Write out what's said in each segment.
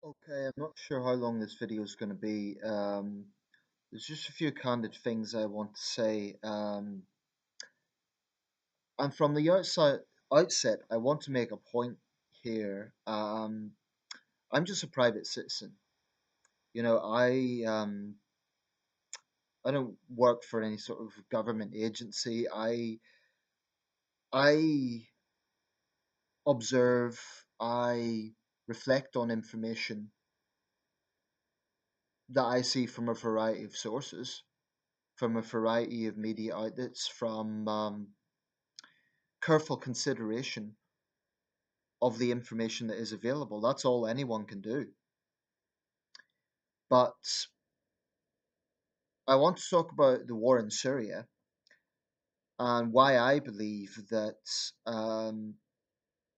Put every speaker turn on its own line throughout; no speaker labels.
Okay, I'm not sure how long this video is going to be. There's just a few candid things I want to say. And from the outset, I want to make a point here. I'm just a private citizen. You know, I don't work for any sort of government agency. I observe, I reflect on information that I see from a variety of sources, from a variety of media outlets, from careful consideration of the information that is available. That's all anyone can do. But I want to talk about the war in Syria and why I believe that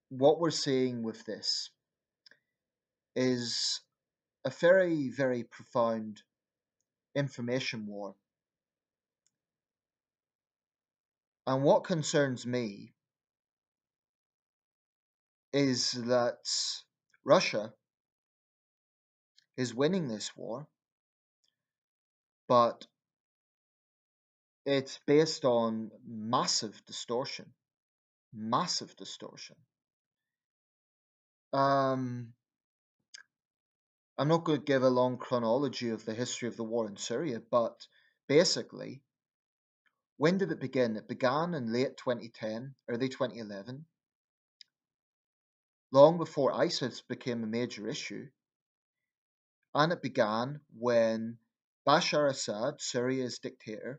what we're seeing with this is a very, very profound information war. And what concerns me is that Russia is winning this war, but it's based on massive distortion. Massive distortion. Um, I'm not going to give a long chronology of the history of the war in Syria, but basically, when did it begin? It began in late 2010, early 2011, long before ISIS became a major issue, and it began when Bashar Assad, Syria's dictator,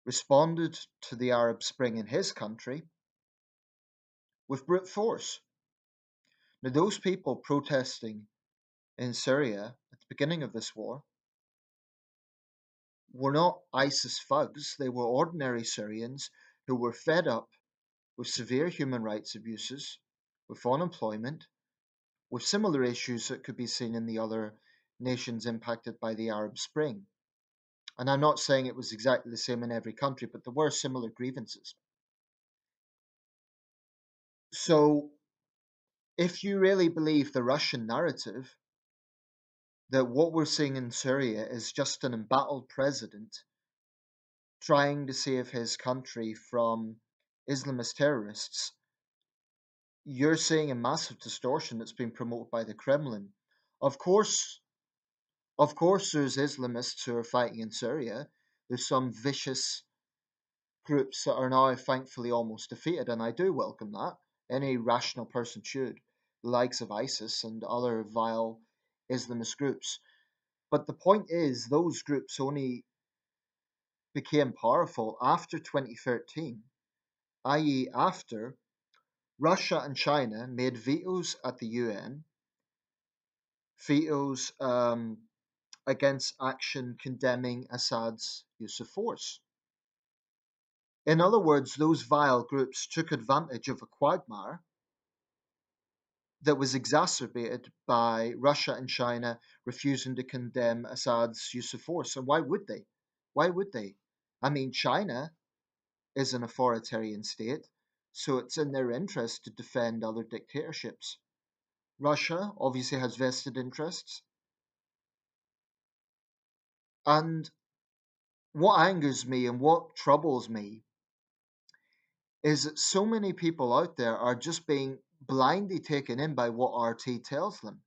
responded to the Arab Spring in his country with brute force. Now, those people protesting in Syria at the beginning of this war were not ISIS thugs, they were ordinary Syrians who were fed up with severe human rights abuses, with unemployment, with similar issues that could be seen in the other nations impacted by the Arab Spring. And I'm not saying it was exactly the same in every country, but there were similar grievances. So, if you really believe the Russian narrative that what we're seeing in Syria is just an embattled president trying to save his country from Islamist terrorists, you're seeing a massive distortion that's being promoted by the Kremlin. Of course, of course, there's Islamists who are fighting in Syria. There's some vicious groups that are now thankfully almost defeated, and I do welcome that. Any rational person should, the likes of ISIS and other vile Islamist groups. But the point is, those groups only became powerful after 2013, i.e., after Russia and China made vetoes at the UN, vetoes against action condemning Assad's use of force. In other words, those vile groups took advantage of a quagmire that was exacerbated by Russia and China refusing to condemn Assad's use of force. And why would they? Why would they? I mean, China is an authoritarian state, so it's in their interest to defend other dictatorships. Russia obviously has vested interests. And what angers me and what troubles me is that so many people out there are just being blindly taken in by what RT tells them.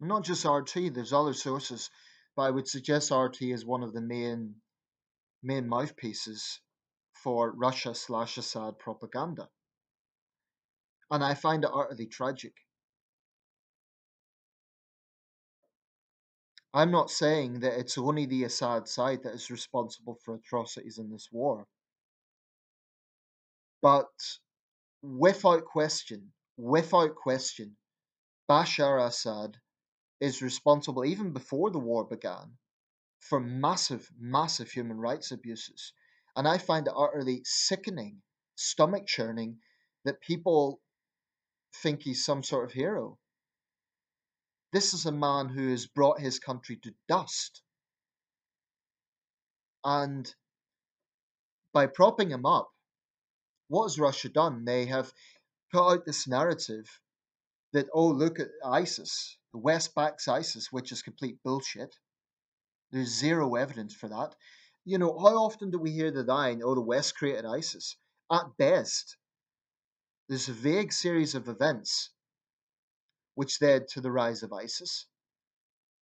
Not just RT, there's other sources, but I would suggest RT is one of the main mouthpieces for Russia slash Assad propaganda. And I find it utterly tragic. I'm not saying that it's only the Assad side that is responsible for atrocities in this war, but without question, Bashar Assad is responsible, even before the war began, for massive, massive human rights abuses. And I find it utterly sickening, stomach churning, that people think he's some sort of hero. This is a man who has brought his country to dust. And by propping him up, what has Russia done? They have put out this narrative that, oh, look at ISIS. The West backs ISIS, which is complete bullshit. There's zero evidence for that. How often do we hear the line, oh, the West created ISIS? At best, there's a vague series of events which led to the rise of ISIS.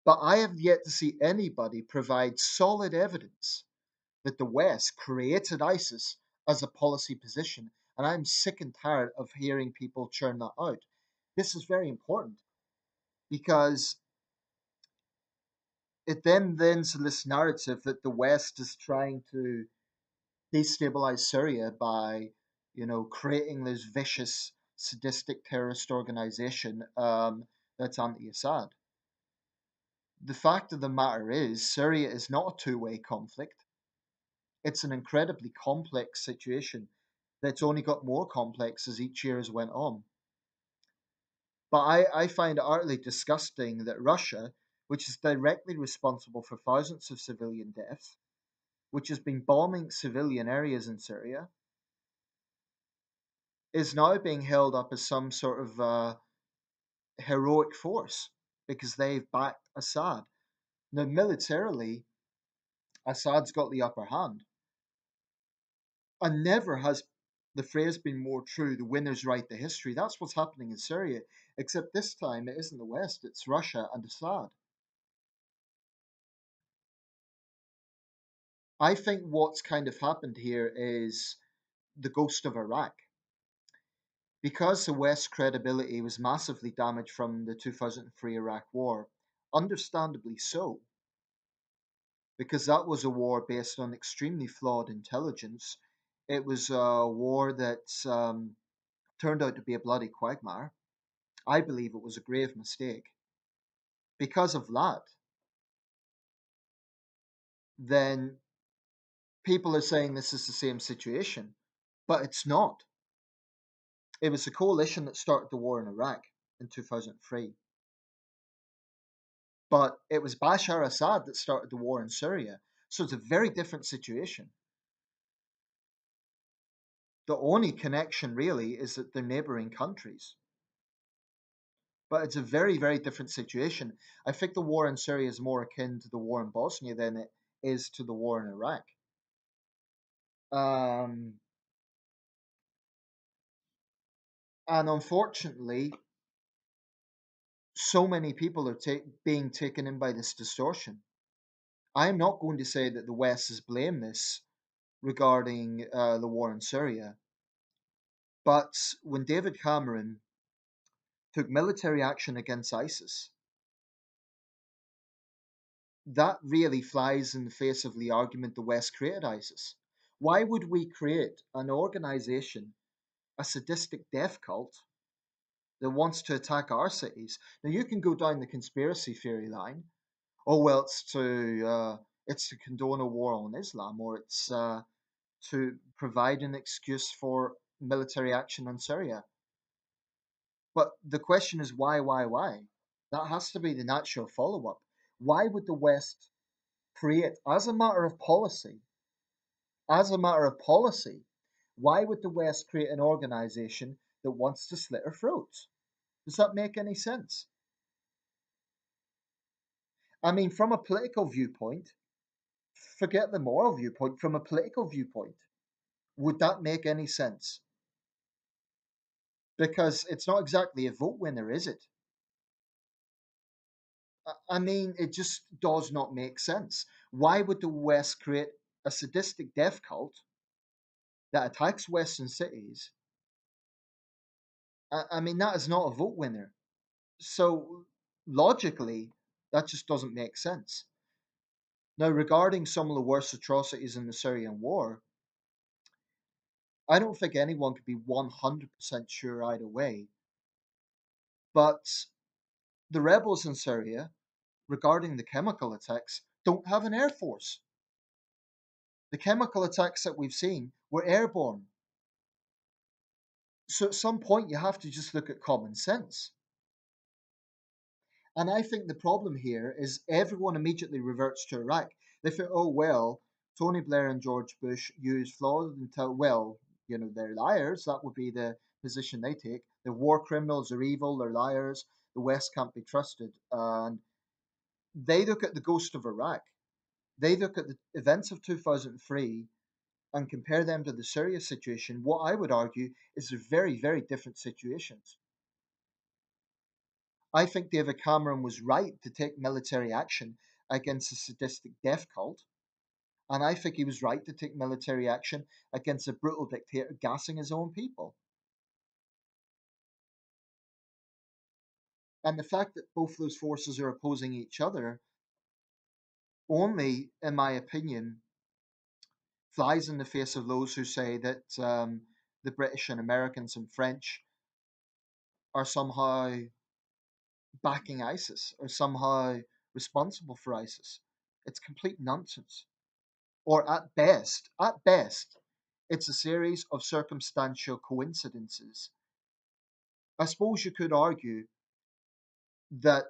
But I have yet to see anybody provide solid evidence that the West created ISIS as a policy position. And I'm sick and tired of hearing people churn that out. This is very important because it then lends to this narrative that the West is trying to destabilize Syria by, creating this vicious, sadistic terrorist organization that's anti-Assad. The fact of the matter is, Syria is not a two-way conflict. It's an incredibly complex situation that's only got more complex as each year has went on. But I find it utterly disgusting that Russia, which is directly responsible for thousands of civilian deaths, which has been bombing civilian areas in Syria, is now being held up as some sort of heroic force because they've backed Assad. Now, militarily, Assad's got the upper hand. And never has the phrase been more true, the winners write the history. That's what's happening in Syria, except this time it isn't the West, it's Russia and Assad. I think what's kind of happened here is the ghost of Iraq. Because the West's credibility was massively damaged from the 2003 Iraq War, understandably so, because that was a war based on extremely flawed intelligence. It was a war that turned out to be a bloody quagmire. I believe it was a grave mistake. Because of that, then people are saying this is the same situation, but it's not. It was the coalition that started the war in Iraq in 2003. But it was Bashar Assad that started the war in Syria. So it's a very different situation. The only connection really is that they're neighboring countries. But it's a very, very different situation. I think the war in Syria is more akin to the war in Bosnia than it is to the war in Iraq. Um, and unfortunately, so many people are being taken in by this distortion. I am not going to say that the West has blamed this regarding the war in Syria, but when David Cameron took military action against ISIS, that really flies in the face of the argument the West created ISIS. Why would we create an organization, a sadistic death cult, that wants to attack our cities? Now, you can go down the conspiracy theory line. Oh well, it's to condone a war on Islam, or it's to provide an excuse for military action on Syria. But the question is why? That has to be the natural follow up. Why would the West create, as a matter of policy, why would the West create an organization that wants to slit our throats? Does that make any sense? I mean, from a political viewpoint, forget the moral viewpoint, from a political viewpoint, would that make any sense? Because it's not exactly a vote winner, is it? I mean, it just does not make sense. Why would the West create a sadistic death cult that attacks Western cities? I mean, that is not a vote winner. So, logically, that just doesn't make sense. Now, regarding some of the worst atrocities in the Syrian war, I don't think anyone could be 100% sure either way. But the rebels in Syria, regarding the chemical attacks, don't have an air force. The chemical attacks that we've seen were airborne. So at some point, you have to just look at common sense. And I think the problem here is everyone immediately reverts to Iraq. They think, oh, well, Tony Blair and George Bush used flawed intel. Well, they're liars. That would be the position they take. The war criminals are evil, they're liars, the West can't be trusted. And they look at the ghost of Iraq, they look at the events of 2003 and compare them to the Syria situation. What I would argue is they're very, very different situations. I think David Cameron was right to take military action against a sadistic death cult. And I think he was right to take military action against a brutal dictator gassing his own people. And the fact that both those forces are opposing each other only, in my opinion, flies in the face of those who say that the British and Americans and French are somehow backing ISIS or somehow responsible for ISIS. It's complete nonsense. Or at best, it's a series of circumstantial coincidences. I suppose you could argue that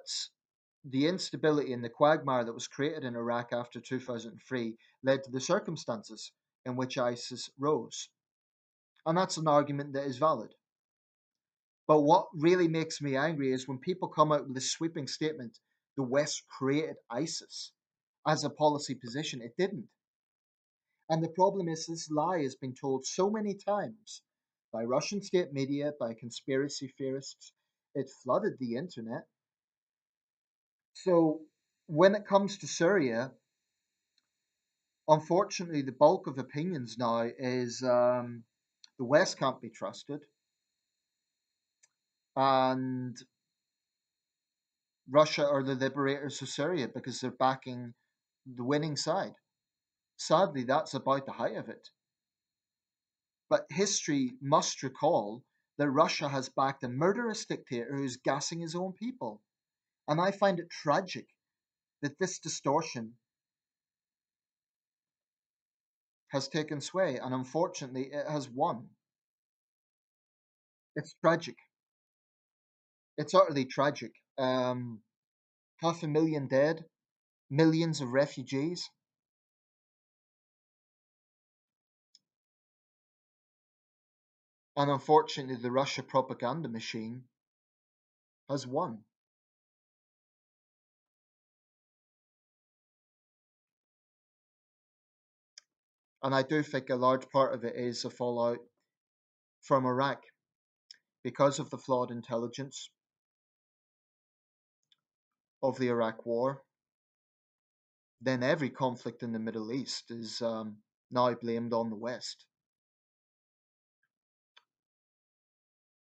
the instability and the quagmire that was created in Iraq after 2003 led to the circumstances in which ISIS rose. And that's an argument that is valid. But what really makes me angry is when people come out with this sweeping statement the West created ISIS as a policy position. It didn't. And the problem is this lie has been told so many times by Russian state media, by conspiracy theorists. It flooded the internet. So when it comes to Syria, unfortunately, the bulk of opinions now is the West can't be trusted, and Russia are the liberators of Syria because they're backing the winning side. Sadly, that's about the height of it. But history must recall that Russia has backed a murderous dictator who's gassing his own people. And I find it tragic that this distortion has taken sway, and unfortunately, it has won. It's tragic. It's utterly tragic. 500,000 dead, millions of refugees, and unfortunately, the Russia propaganda machine has won. And I do think a large part of it is a fallout from Iraq because of the flawed intelligence of the Iraq War. Then every conflict in the Middle East is now blamed on the West.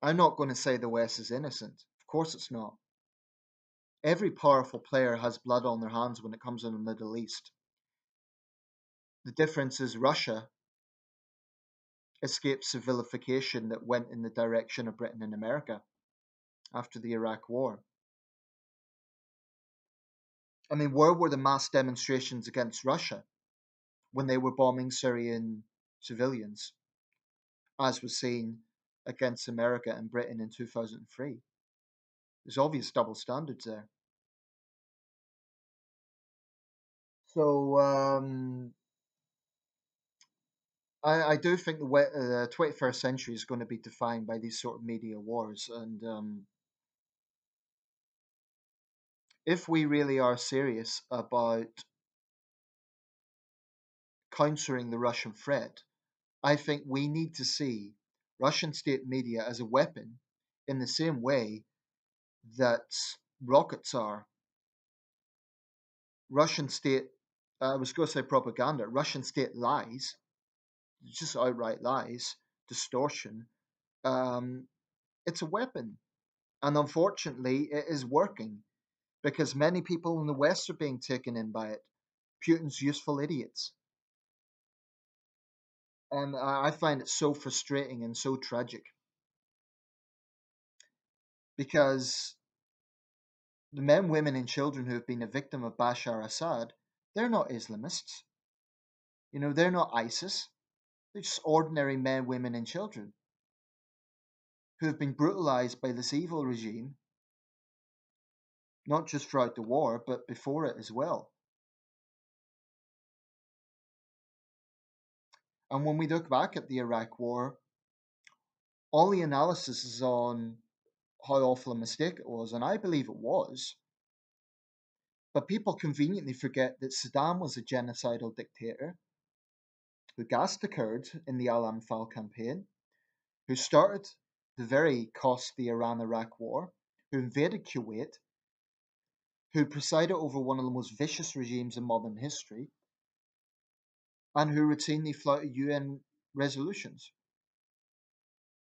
I'm not going to say the West is innocent. Of course it's not. Every powerful player has blood on their hands when it comes in the Middle East. The difference is Russia escaped civilification that went in the direction of Britain and America after the Iraq War. I mean, where were the mass demonstrations against Russia when they were bombing Syrian civilians, as was seen against America and Britain in 2003? There's obvious double standards there. So I do think the 21st century is going to be defined by these sort of media wars. And if we really are serious about countering the Russian threat, I think we need to see Russian state media as a weapon in the same way that rockets are. Russian state, I was going to say propaganda, Russian state lies, just outright lies, distortion. Um, it's a weapon. And unfortunately, it is working because many people in the West are being taken in by it. Putin's useful idiots. And I find it so frustrating and so tragic because the men, women, and children who have been a victim of Bashar Assad, they're not Islamists. You know, they're not ISIS. They're just ordinary men, women, and children who have been brutalized by this evil regime, not just throughout the war, but before it as well. And when we look back at the Iraq War, All the analysis is on how awful a mistake it was, and I believe it was. But people conveniently forget that Saddam was a genocidal dictator who gassed the Kurds in the Al Anfal campaign, who started the very costly Iran-Iraq war, who invaded Kuwait, who presided over one of the most vicious regimes in modern history, and who routinely flouted UN resolutions.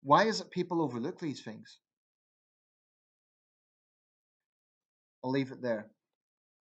Why is it people overlook these things? I'll leave it there.